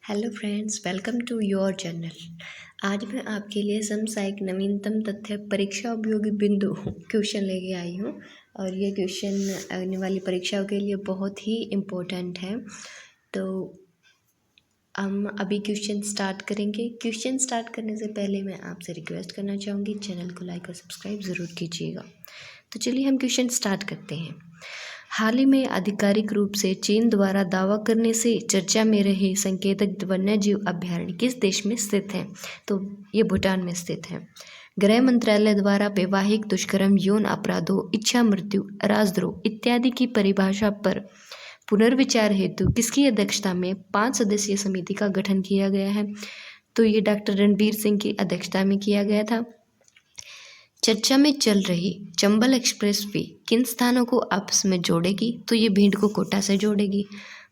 Hello friends, welcome to your channel. आज मैं आपके लिए समसामयिक नवीनतम तथ्य परीक्षा उपयोगी बिंदु क्वेश्चन लेके आई हूँ। और ये क्वेश्चन आने वाली परीक्षाओं के लिए बहुत ही इम्पोर्टेंट है। तो हम अभी क्वेश्चन स्टार्ट करेंगे। क्वेश्चन स्टार्ट करने से पहले मैं आपसे रिक्वेस्ट करना चाहूँगी, चैनल को लाइक और सब्सक्राइब ज़रूर कीजिएगा। तो चलिए हम क्वेश्चन स्टार्ट करते हैं। हाल ही में आधिकारिक रूप से चीन द्वारा दावा करने से चर्चा में रहे संकेतक वन्यजीव अभयारण्य किस देश में स्थित है? तो ये भूटान में स्थित है। गृह मंत्रालय द्वारा वैवाहिक दुष्कर्म, यौन अपराधों, इच्छा मृत्यु, राजद्रोह इत्यादि की परिभाषा पर पुनर्विचार हेतु किसकी अध्यक्षता में 5 सदस्यीय समिति का गठन किया गया है? तो ये डॉक्टर रणबीर सिंह की अध्यक्षता में किया गया था। चर्चा में चल रही चंबल एक्सप्रेस वे किन स्थानों को आपस में जोड़ेगी? तो ये भिंड को कोटा से जोड़ेगी।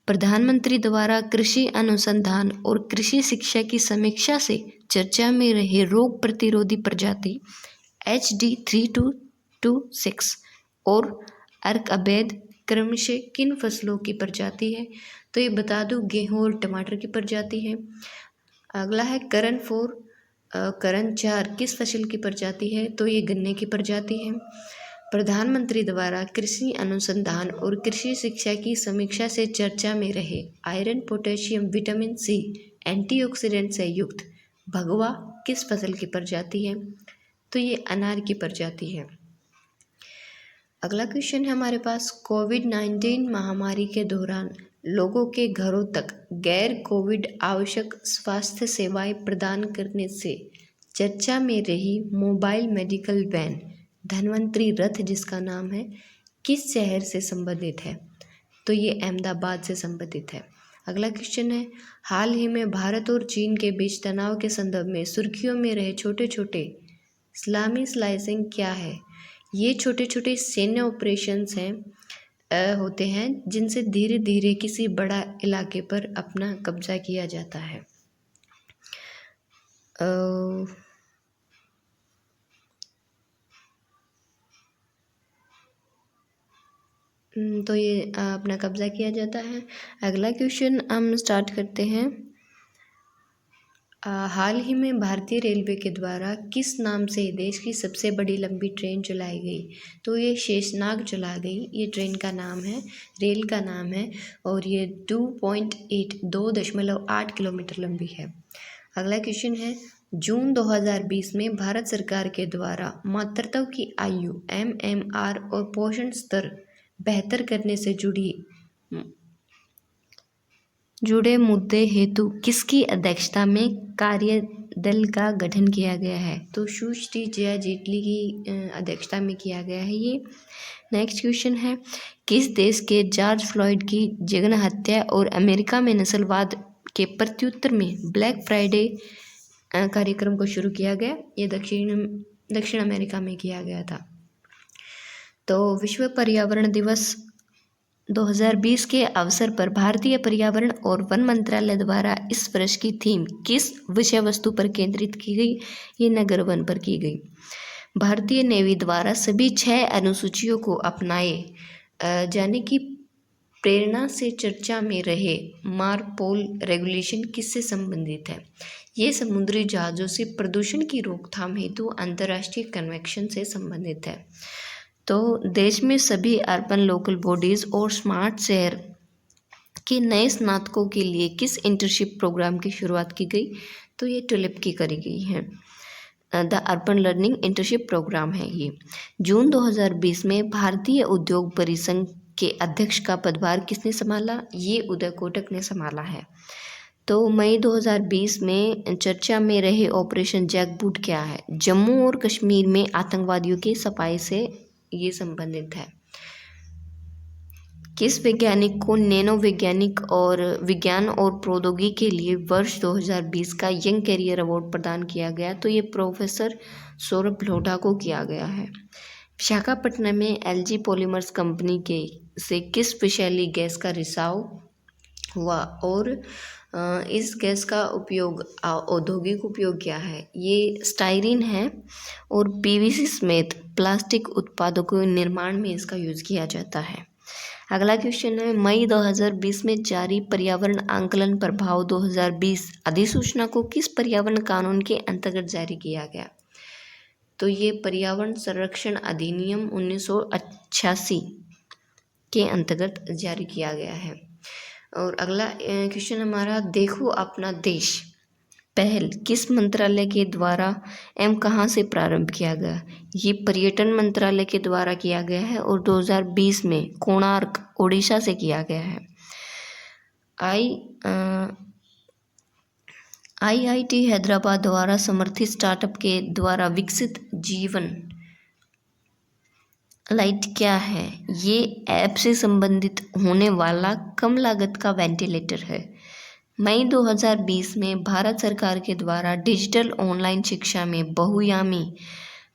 प्रधानमंत्री द्वारा कृषि अनुसंधान और कृषि शिक्षा की समीक्षा से चर्चा में रहे रोग प्रतिरोधी प्रजाति HD 3226 और अर्क अभेद क्रमशः किन फसलों की प्रजाति है? तो ये बता दूं, गेहूँ और टमाटर की प्रजाति है। अगला है करण 4 किस फसल की प्रजाति है? तो ये गन्ने की प्रजाति है। प्रधानमंत्री द्वारा कृषि अनुसंधान और कृषि शिक्षा की समीक्षा से चर्चा में रहे iron, potassium, vitamin C, antioxidant से युक्त भगवा किस फसल की प्रजाति है? तो ये अनार की प्रजाति है। अगला क्वेश्चन है हमारे पास, कोविड-19 महामारी के दौरान लोगों के घरों तक गैर कोविड आवश्यक स्वास्थ्य सेवाएं प्रदान करने से चर्चा में रही मोबाइल मेडिकल वैन धन्वंतरी रथ, जिसका नाम है, किस शहर से संबंधित है? तो ये अहमदाबाद से संबंधित है। अगला क्वेश्चन है, हाल ही में भारत और चीन के बीच तनाव के संदर्भ में सुर्खियों में रहे छोटे छोटे इस्लामी स्लाइसिंग क्या है? ये छोटे छोटे सैन्य ऑपरेशंस होते हैं जिनसे धीरे धीरे किसी बड़ा इलाके पर अपना कब्जा किया जाता है। तो ये अपना कब्जा किया जाता है। अगला क्वेश्चन हम स्टार्ट करते हैं। हाल ही में भारतीय रेलवे के द्वारा किस नाम से देश की सबसे बड़ी लंबी ट्रेन चलाई गई? तो ये शेषनाग चला गई। ये ट्रेन का नाम है, रेल का नाम है, और ये 2.8 किलोमीटर लंबी है। अगला क्वेश्चन है, जून 2020 में भारत सरकार के द्वारा मातृत्व की आयु, MMR और पोषण स्तर बेहतर करने से जुड़े मुद्दे हेतु किसकी अध्यक्षता में कार्यदल का गठन किया गया है? तो सुश्री जया जेटली की अध्यक्षता में किया गया है ये। नेक्स्ट क्वेश्चन है, किस देश के जॉर्ज फ्लॉयड की जघन्य हत्या और अमेरिका में नस्लवाद के प्रत्युत्तर में ब्लैक फ्राइडे कार्यक्रम को शुरू किया गया? ये दक्षिण अमेरिका में किया गया था। तो विश्व पर्यावरण दिवस 2020 के अवसर पर भारतीय पर्यावरण और वन मंत्रालय द्वारा इस वर्ष की थीम किस विषय वस्तु पर केंद्रित की गई? ये नगर वन पर की गई। भारतीय नेवी द्वारा सभी 6 अनुसूचियों को अपनाए जाने की प्रेरणा से चर्चा में रहे मारपोल रेगुलेशन किससे संबंधित है? ये समुद्री जहाज़ों से प्रदूषण की रोकथाम हेतु अंतर्राष्ट्रीय कन्वेंशन से संबंधित है। तो देश में सभी अर्बन लोकल बॉडीज़ और स्मार्ट शहर के नए स्नातकों के लिए किस इंटर्नशिप प्रोग्राम की शुरुआत की गई? तो ये टुलिप की करी गई है। The urban learning internship programme है ये। जून 2020 में भारतीय उद्योग परिसंघ के अध्यक्ष का पदभार किसने संभाला? ये उदय कोटक ने संभाला है। तो मई 2020 में चर्चा में रहे ऑपरेशन जैकबूट क्या है? जम्मू और कश्मीर में आतंकवादियों के सफाई से ये संबंधित है। किस वैज्ञानिक को नैनो वैज्ञानिक और विज्ञान और प्रौद्योगिकी के लिए वर्ष 2020 का यंग कैरियर अवार्ड प्रदान किया गया? तो ये प्रोफेसर सौरभ लोढ़ा को किया गया है। विशाखापट्टनम में LG पॉलीमर्स कंपनी से किस विषैली गैस का रिसाव हुआ और इस गैस का उपयोग, औद्योगिक उपयोग क्या है? ये स्टाइरीन है और PVC समेत प्लास्टिक उत्पादों के निर्माण में इसका यूज़ किया जाता है। अगला क्वेश्चन है, मई 2020 में जारी पर्यावरण आंकलन प्रभाव 2020 अधिसूचना को किस पर्यावरण कानून के अंतर्गत जारी किया गया? तो ये पर्यावरण संरक्षण अधिनियम 1988 के अंतर्गत जारी किया गया है। और अगला क्वेश्चन हमारा, देखो अपना देश पहल किस मंत्रालय के द्वारा एवं कहाँ से प्रारंभ किया गया? ये पर्यटन मंत्रालय के द्वारा किया गया है और 2020 में कोणार्क ओडिशा से किया गया है। IIT हैदराबाद द्वारा समर्थित स्टार्टअप के द्वारा विकसित जीवन लाइट क्या है? ये ऐप से संबंधित होने वाला कम लागत का वेंटिलेटर है। मई 2020 में भारत सरकार के द्वारा डिजिटल ऑनलाइन शिक्षा में बहुआयामी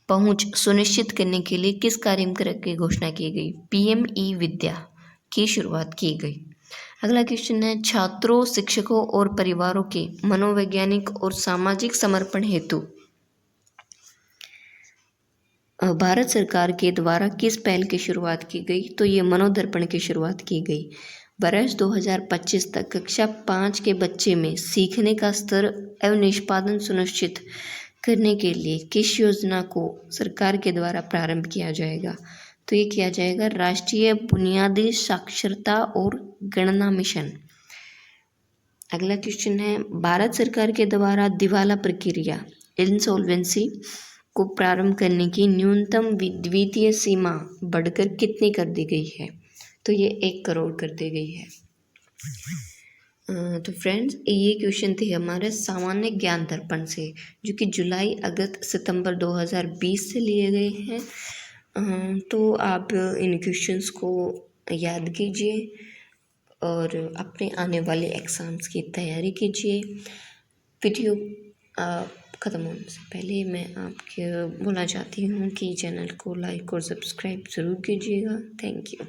पहुंच सुनिश्चित करने के लिए किस कार्यक्रम की घोषणा की गई? PM ई-विद्या की शुरुआत की गई। अगला क्वेश्चन है, छात्रों, शिक्षकों और परिवारों के मनोवैज्ञानिक और सामाजिक समर्पण हेतु भारत सरकार के द्वारा किस पहल की शुरुआत की गई? तो ये मनोदर्पण की शुरुआत की गई। वर्ष 2025 तक कक्षा 5 के बच्चे में सीखने का स्तर एवं निष्पादन सुनिश्चित करने के लिए किस योजना को सरकार के द्वारा प्रारंभ किया जाएगा? तो ये किया जाएगा राष्ट्रीय बुनियादी साक्षरता और गणना मिशन। अगला क्वेश्चन है, भारत सरकार के द्वारा दिवाला प्रक्रिया इंसॉल्वेंसी को प्रारंभ करने की न्यूनतम वित्तीय सीमा बढ़कर कितनी कर दी गई है? तो ये 1 करोड़ कर दी गई है। तो फ्रेंड्स, ये क्वेश्चन थे हमारे सामान्य ज्ञान दर्पण से, जो कि जुलाई, अगस्त, सितंबर 2020 से लिए गए हैं। तो आप इन क्वेश्चंस को याद कीजिए और अपने आने वाले एग्ज़ाम्स की तैयारी कीजिए। वीडियो ख़त्म होने से पहले मैं आपके बोलना चाहती हूँ कि चैनल को लाइक और सब्सक्राइब ज़रूर कीजिएगा। Thank you.